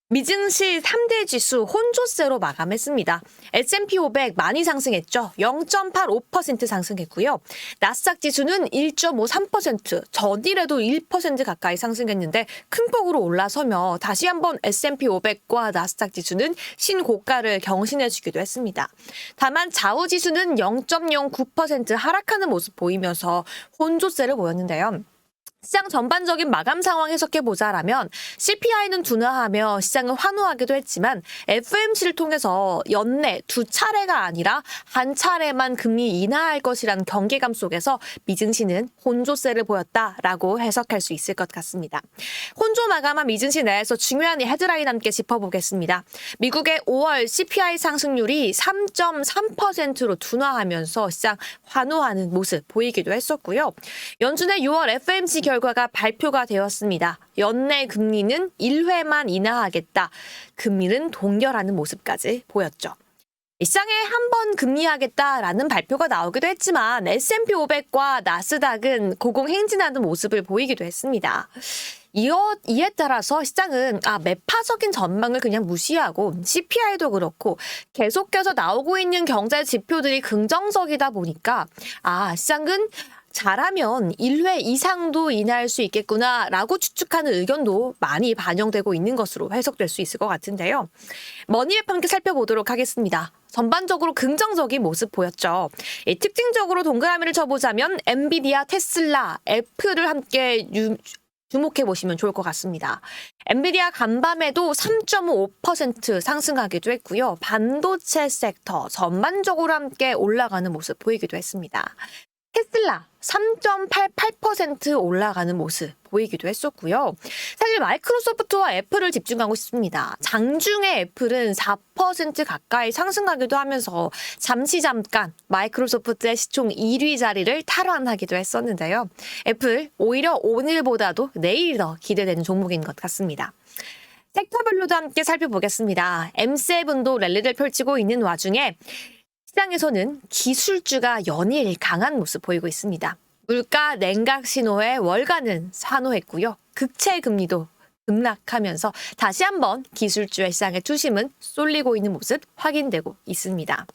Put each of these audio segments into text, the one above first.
미증시 3대 지수 혼조세로 마감했습니다. S&P 500 많이 상승했죠. 0.85% 상승했고요. 나스닥 지수는 1.53%, 전일에도 1% 가까이 상승했는데 큰 폭으로 올라서며 다시 한번 S&P 500과 나스닥 지수는 신고가를 경신해주기도 했습니다. 다만 자우 지수는 0.09% 하락하는 모습 보이면서 혼조세를 보였는데요. 시장 전반적인 마감 상황 해석해보자라면 CPI는 둔화하며 시장을 환호하기도 했지만 FOMC를 통해서 연내 두 차례가 아니라 한 차례만 금리 인하할 것이라는 경계감 속에서 미증시는 혼조세를 보였다라고 해석할 수 있을 것 같습니다. 혼조 마감한 미증시 내에서 중요한 헤드라인 함께 짚어보겠습니다. 미국의 5월 CPI 상승률이 3.3%로 둔화하면서 시장 환호하는 모습 보이기도 했었고요. 연준의 6월 FOMC 결과가 발표가 되었습니다. 연내 금리는 1회만 인하하겠다. 금리는 동결하는 모습까지 보였죠. 시장에 한 번 금리하겠다라는 발표가 나오기도 했지만 S&P 500과 나스닥은 고공행진하는 모습을 보이기도 했습니다. 이에 따라서 시장은 매파적인 전망을 그냥 무시하고 CPI도 그렇고 계속해서 나오고 있는 경제 지표들이 긍정적이다 보니까 시장은 잘하면 1회 이상도 인하할 수 있겠구나라고 추측하는 의견도 많이 반영되고 있는 것으로 해석될 수 있을 것 같은데요. 머니맵 함께 살펴보도록 하겠습니다. 전반적으로 긍정적인 모습 보였죠. 특징적으로 동그라미를 쳐보자면 엔비디아, 테슬라, 애플을 함께 주목해 보시면 좋을 것 같습니다. 엔비디아 간밤에도 3.5% 상승하기도 했고요. 반도체 섹터 전반적으로 함께 올라가는 모습 보이기도 했습니다. 테슬라 3.88% 올라가는 모습 보이기도 했었고요. 사실 마이크로소프트와 애플을 집중하고 싶습니다. 장중에 애플은 4% 가까이 상승하기도 하면서 잠깐 마이크로소프트의 시총 1위 자리를 탈환하기도 했었는데요. 애플 오히려 오늘보다도 내일이 더 기대되는 종목인 것 같습니다. 섹터별로도 함께 살펴보겠습니다. M7도 랠리를 펼치고 있는 와중에 시장에서는 기술주가 연일 강한 모습 보이고 있습니다. 물가 냉각 신호에 월가는 환호했고요. 국채 금리도 급락하면서 다시 한번 기술주의 시장의 투심은 쏠리고 있는 모습 확인되고 있습니다.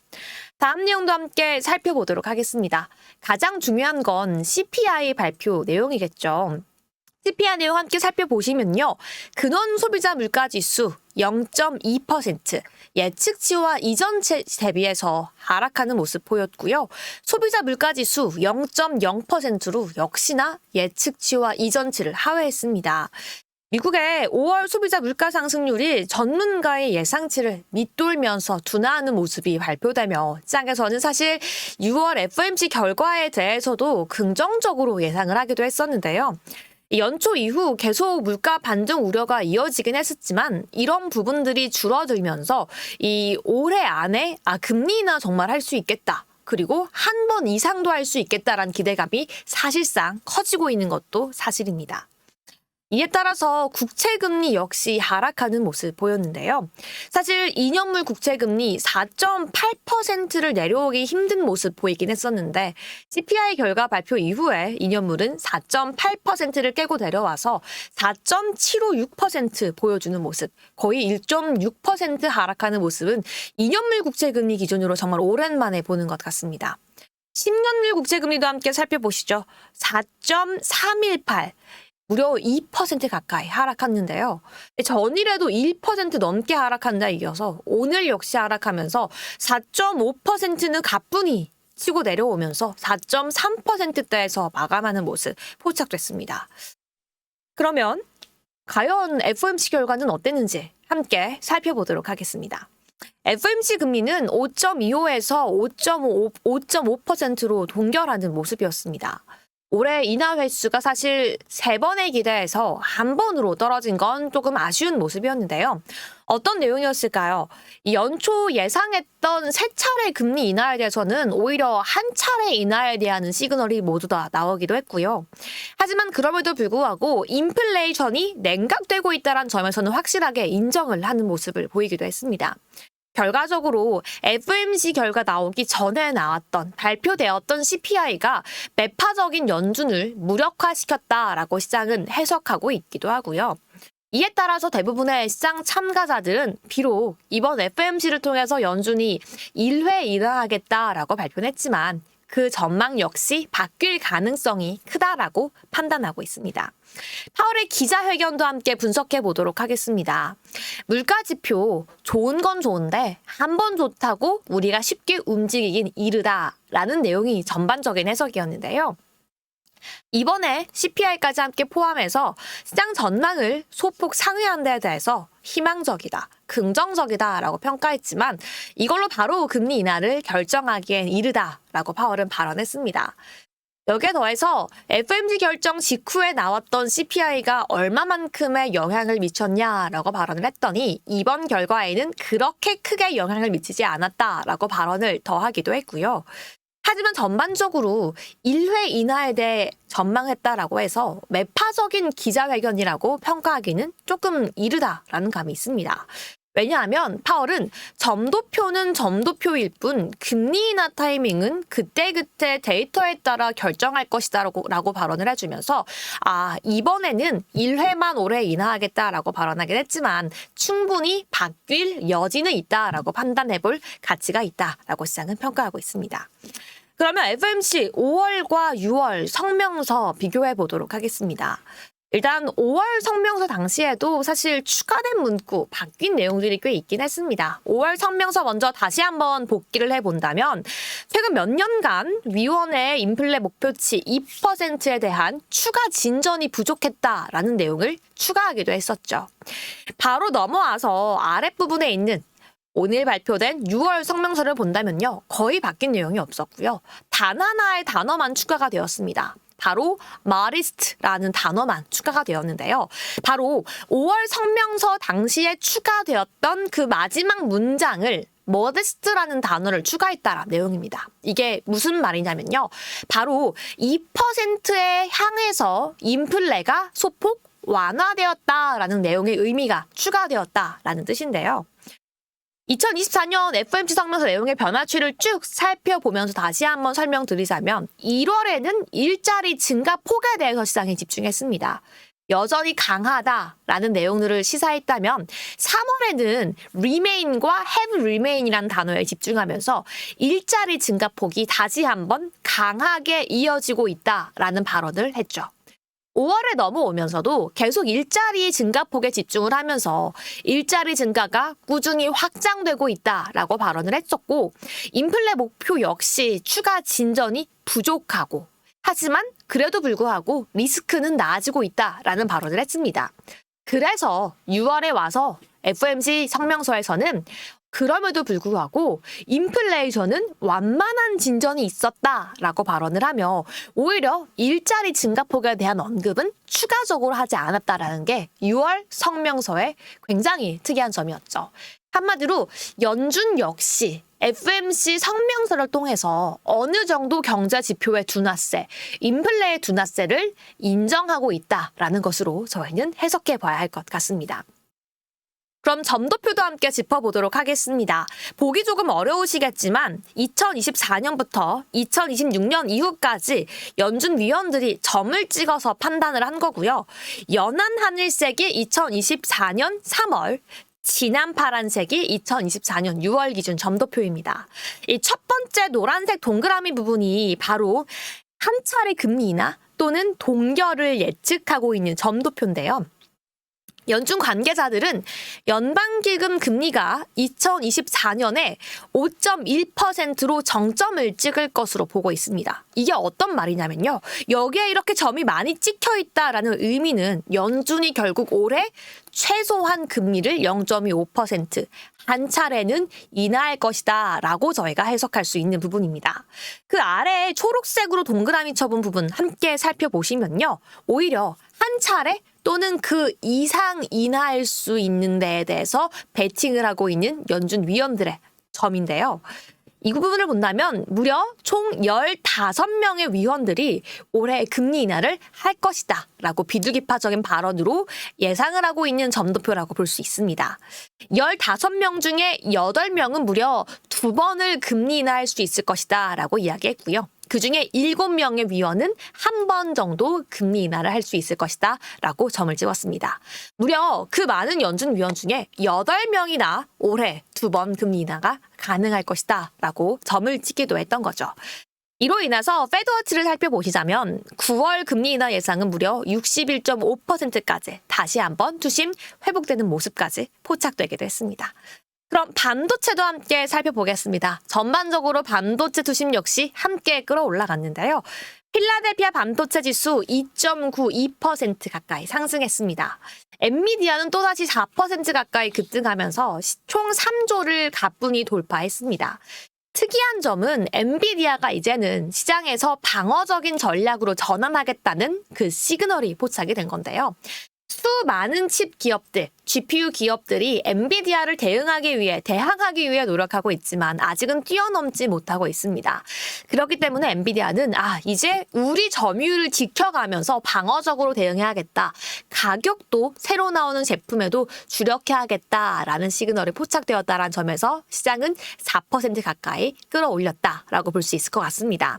다음 내용도 함께 살펴보도록 하겠습니다. 가장 중요한 건 CPI 발표 내용이겠죠. CPI 내용 함께 살펴보시면요. 근원 소비자 물가지수 0.2%, 예측치와 이전치 대비해서 하락하는 모습 보였고요. 소비자 물가지수 0.0%로 역시나 예측치와 이전치를 하회했습니다. 미국의 5월 소비자 물가 상승률이 전문가의 예상치를 밑돌면서 둔화하는 모습이 발표되며 시장에서는 사실 6월 FOMC 결과에 대해서도 긍정적으로 예상을 하기도 했었는데요. 연초 이후 계속 물가 반등 우려가 이어지긴 했었지만 이런 부분들이 줄어들면서 이 올해 안에 금리 인하 정말 할 수 있겠다. 그리고 한 번 이상도 할 수 있겠다라는 기대감이 사실상 커지고 있는 것도 사실입니다. 이에 따라서 국채금리 역시 하락하는 모습 보였는데요. 사실 2년물 국채금리 4.8%를 내려오기 힘든 모습 보이긴 했었는데 CPI 결과 발표 이후에 2년물은 4.8%를 깨고 내려와서 4.756% 보여주는 모습, 거의 1.6% 하락하는 모습은 2년물 국채금리 기준으로 정말 오랜만에 보는 것 같습니다. 10년물 국채금리도 함께 살펴보시죠. 4.318. 무려 2% 가까이 하락했는데요. 전일에도 1% 넘게 하락한 데 이어서 오늘 역시 하락하면서 4.5%는 가뿐히 치고 내려오면서 4.3%대에서 마감하는 모습 포착됐습니다. 그러면 과연 FOMC 결과는 어땠는지 함께 살펴보도록 하겠습니다. FOMC 금리는 5.25에서 5.5%로 동결하는 모습이었습니다. 올해 인하 횟수가 사실 3번에 기대해서 한 번으로 떨어진 건 조금 아쉬운 모습이었는데요. 어떤 내용이었을까요? 연초 예상했던 3차례 금리 인하에 대해서는 오히려 한 차례 인하에 대한 시그널이 모두 다 나오기도 했고요. 하지만 그럼에도 불구하고 인플레이션이 냉각되고 있다는 점에서는 확실하게 인정을 하는 모습을 보이기도 했습니다. 결과적으로 FOMC 결과 나오기 전에 나왔던 발표되었던 CPI가 매파적인 연준을 무력화시켰다라고 시장은 해석하고 있기도 하고요. 이에 따라서 대부분의 시장 참가자들은 비록 이번 FOMC를 통해서 연준이 1회 인하하겠다라고 발표는 했지만 그 전망 역시 바뀔 가능성이 크다라고 판단하고 있습니다. 파월의 기자회견도 함께 분석해 보도록 하겠습니다. 물가 지표 좋은 건 좋은데 한 번 좋다고 우리가 쉽게 움직이긴 이르다라는 내용이 전반적인 해석이었는데요. 이번에 CPI까지 함께 포함해서 시장 전망을 소폭 상회한 데에 대해서 희망적이다, 긍정적이다라고 평가했지만 이걸로 바로 금리 인하를 결정하기엔 이르다라고 파월은 발언했습니다. 여기에 더해서 FOMC 결정 직후에 나왔던 CPI가 얼마만큼의 영향을 미쳤냐라고 발언을 했더니 이번 결과에는 그렇게 크게 영향을 미치지 않았다라고 발언을 더하기도 했고요. 하지만 전반적으로 1회 인하에 대해 전망했다라고 해서 매파적인 기자회견이라고 평가하기는 조금 이르다라는 감이 있습니다. 왜냐하면 파월은 점도표는 점도표일 뿐 금리 인하 타이밍은 그때그때 데이터에 따라 결정할 것이다라고 발언을 해주면서 이번에는 1회만 올해 인하하겠다라고 발언하긴 했지만 충분히 바뀔 여지는 있다라고 판단해볼 가치가 있다라고 시장은 평가하고 있습니다. 그러면 FOMC 5월과 6월 성명서 비교해 보도록 하겠습니다. 일단 5월 성명서 당시에도 사실 추가된 문구, 바뀐 내용들이 꽤 있긴 했습니다. 5월 성명서 먼저 다시 한번 복기를 해본다면 최근 몇 년간 위원회의 인플레 목표치 2%에 대한 추가 진전이 부족했다라는 내용을 추가하기도 했었죠. 바로 넘어와서 아랫부분에 있는 오늘 발표된 6월 성명서를 본다면요. 거의 바뀐 내용이 없었고요. 단 하나의 단어만 추가가 되었습니다. 바로 modest라는 단어만 추가가 되었는데요. 바로 5월 성명서 당시에 추가되었던 그 마지막 문장을 modest라는 단어를 추가했다라는 내용입니다. 이게 무슨 말이냐면요. 바로 2%에 향해서 인플레가 소폭 완화되었다라는 내용의 의미가 추가되었다라는 뜻인데요. 2024년 FOMC 성명서 내용의 변화치를 쭉 살펴보면서 다시 한번 설명드리자면 1월에는 일자리 증가 폭에 대해서 시장에 집중했습니다. 여전히 강하다라는 내용들을 시사했다면 3월에는 remain과 have remain이라는 단어에 집중하면서 일자리 증가 폭이 다시 한번 강하게 이어지고 있다라는 발언을 했죠. 5월에 넘어오면서도 계속 일자리 증가폭에 집중을 하면서 일자리 증가가 꾸준히 확장되고 있다라고 발언을 했었고 인플레 목표 역시 추가 진전이 부족하고 하지만 그래도 불구하고 리스크는 나아지고 있다라는 발언을 했습니다. 그래서 6월에 와서 FOMC 성명서에서는 그럼에도 불구하고 인플레이션은 완만한 진전이 있었다라고 발언을 하며 오히려 일자리 증가폭에 대한 언급은 추가적으로 하지 않았다라는 게 6월 성명서의 굉장히 특이한 점이었죠. 한마디로 연준 역시 FOMC 성명서를 통해서 어느 정도 경제 지표의 둔화세, 인플레의 둔화세를 인정하고 있다라는 것으로 저희는 해석해 봐야 할 것 같습니다. 그럼 점도표도 함께 짚어보도록 하겠습니다. 보기 조금 어려우시겠지만 2024년부터 2026년 이후까지 연준 위원들이 점을 찍어서 판단을 한 거고요. 연한 하늘색이 2024년 3월, 진한 파란색이 2024년 6월 기준 점도표입니다. 이 첫 번째 노란색 동그라미 부분이 바로 한 차례 금리 인하 또는 동결을 예측하고 있는 점도표인데요. 연준 관계자들은 연방기금 금리가 2024년에 5.1%로 정점을 찍을 것으로 보고 있습니다. 이게 어떤 말이냐면요. 여기에 이렇게 점이 많이 찍혀 있다라는 의미는 연준이 결국 올해 최소한 금리를 0.25% 한 차례는 인하할 것이다 라고 저희가 해석할 수 있는 부분입니다. 그 아래에 초록색으로 동그라미 쳐본 부분 함께 살펴보시면요. 오히려 한 차례 또는 그 이상 인하할 수 있는 데에 대해서 베팅을 하고 있는 연준 위원들의 점인데요. 이 부분을 본다면 무려 총 15명의 위원들이 올해 금리 인하를 할 것이다 라고 비둘기파적인 발언으로 예상을 하고 있는 점도표라고 볼 수 있습니다. 15명 중에 8명은 무려 2번을 금리 인하할 수 있을 것이다 라고 이야기했고요. 그중에 7명의 위원은 한 번 정도 금리 인하를 할 수 있을 것이다 라고 점을 찍었습니다. 무려 그 많은 연준 위원 중에 8명이나 올해 2번 금리 인하가 가능할 것이다 라고 점을 찍기도 했던 거죠. 이로 인해서 페드워치를 살펴보시자면 9월 금리 인하 예상은 무려 61.5%까지 다시 한번 투심 회복되는 모습까지 포착되기도 했습니다. 그럼 반도체도 함께 살펴보겠습니다. 전반적으로 반도체 투심 역시 함께 끌어올라갔는데요. 필라델피아 반도체 지수 2.92% 가까이 상승했습니다. 엔비디아는 또다시 4% 가까이 급등하면서 총 3조를 가뿐히 돌파했습니다. 특이한 점은 엔비디아가 이제는 시장에서 방어적인 전략으로 전환하겠다는 그 시그널이 포착이 된 건데요. 수많은 칩 기업들, GPU 기업들이 엔비디아를 대항하기 위해 노력하고 있지만 아직은 뛰어넘지 못하고 있습니다. 그렇기 때문에 엔비디아는 이제 우리 점유율을 지켜가면서 방어적으로 대응해야겠다. 가격도 새로 나오는 제품에도 주력해야겠다라는 시그널이 포착되었다는 점에서 시장은 4% 가까이 끌어올렸다라고 볼 수 있을 것 같습니다.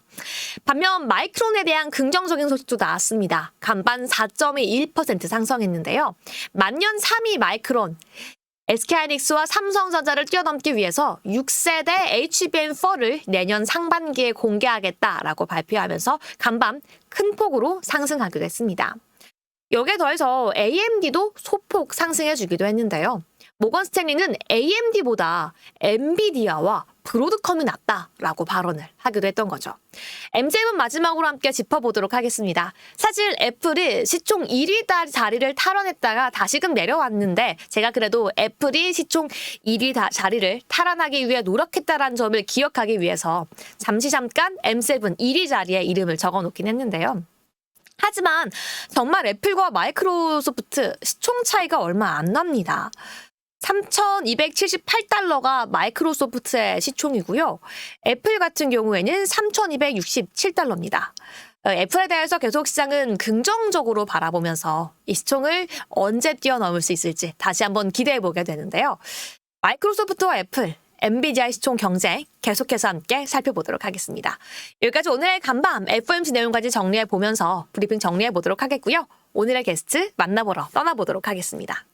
반면 마이크론에 대한 긍정적인 소식도 나왔습니다. 간반 4.21% 상승했는데요. 만년 3위 마이크론, SK하이닉스와 삼성전자를 뛰어넘기 위해서 6세대 HBM4를 내년 상반기에 공개하겠다라고 발표하면서 간밤 큰 폭으로 상승하기도 했습니다. 여기에 더해서 AMD도 소폭 상승해주기도 했는데요. 모건 스탠리는 AMD보다 엔비디아와 브로드컴이 낫다라고 발언을 하기도 했던 거죠. MJ는 마지막으로 함께 짚어보도록 하겠습니다. 사실 애플이 시총 1위 자리를 탈환했다가 다시금 내려왔는데 제가 그래도 애플이 시총 1위 자리를 탈환하기 위해 노력했다라는 점을 기억하기 위해서 잠깐 M7 1위 자리에 이름을 적어놓긴 했는데요. 하지만 정말 애플과 마이크로소프트 시총 차이가 얼마 안 납니다. 3,278달러가 마이크로소프트의 시총이고요. 애플 같은 경우에는 3,267달러입니다. 애플에 대해서 계속 시장은 긍정적으로 바라보면서 이 시총을 언제 뛰어넘을 수 있을지 다시 한번 기대해보게 되는데요. 마이크로소프트와 애플, 엔비디아의 시총 경쟁 계속해서 함께 살펴보도록 하겠습니다. 여기까지 오늘의 간밤 FOMC 내용까지 정리해보면서 브리핑 정리해보도록 하겠고요. 오늘의 게스트 만나보러 떠나보도록 하겠습니다.